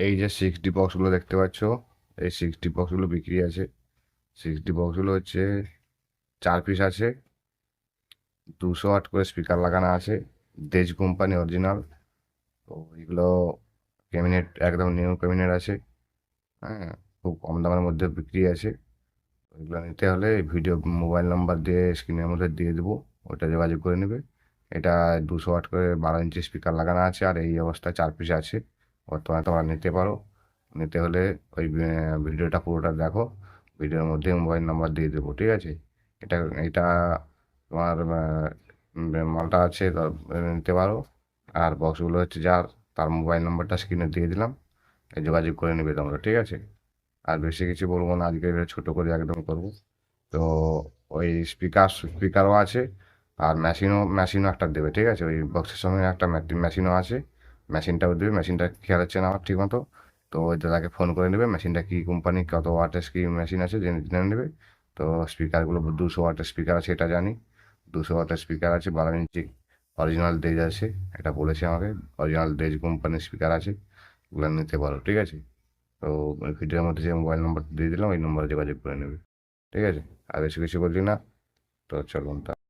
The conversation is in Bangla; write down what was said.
এই যে 6D বক্সগুলো দেখতে পাচ্ছ, এই 6D বক্সগুলো বিক্রি আছে। 6D বক্সগুলো হচ্ছে 4 পিস আছে, 200 ওয়াট করে স্পিকার লাগানো আছে, দেজ কোম্পানি অরিজিনাল। তো এগুলো ক্যাবিনেট একদম নিউ ক্যাবিনেট আছে। হ্যাঁ, খুব কম দামের মধ্যে বিক্রি আছে। এগুলো নিতে হলে ভিডিও মোবাইল নাম্বার দিয়ে স্ক্রিনের মধ্যে দিয়ে দেবো, ওটা যোগাযোগ করে নেবে। এটা 200 ওয়াট করে 12 ইঞ্চি স্পিকার লাগানো আছে, আর এই অবস্থায় 4 পিস আছে। বর্তমানে তোমরা নিতে পারো। নিতে হলে ওই ভিডিওটা পুরোটা দেখো, ভিডিওর মধ্যে মোবাইল নাম্বার দিয়ে দেবো, ঠিক আছে? এটা এটা তোমার মালটা আছে নিতে পারো। আর বক্সগুলো হচ্ছে যার, তার মোবাইল নাম্বারটা স্ক্রিনে দিয়ে দিলাম, এই যোগাযোগ করে নেবে তোমরা, ঠিক আছে? আর বেশি কিছু বলবো না, আজকে এটা ছোটো করে একদম করবো। তো ওই স্পিকারও আছে, আর মেশিনও একটা দেবে, ঠিক আছে? ওই বক্সের সঙ্গে একটা মেশিনও আছে, মেশিনটাও দেবে। মেশিনটা খেয়াল হচ্ছে না আমার ঠিক মতো, তো ওই দাদাকে ফোন করে নেবে, মেশিনটা কী কোম্পানি, কত ওয়াটের কী মেশিন আছে জেনে জেনে নেবে। তো স্পিকারগুলো 200 ওয়াটের স্পিকার আছে, এটা জানি। 200 ওয়াটের স্পিকার আছে, 12 ইঞ্চি, অরিজিনাল দেজ আছে, এটা বলেছে আমাকে। অরিজিনাল দেজ কোম্পানির স্পিকার আছে, এগুলো নিতে পারো, ঠিক আছে? তো ভিডিওর মধ্যে যে মোবাইল নাম্বার দিয়ে দিলাম, ওই নম্বরে যোগাযোগ করে নেবে, ঠিক আছে? আর বেশি কিছু বলছি না, তো চলুন তা।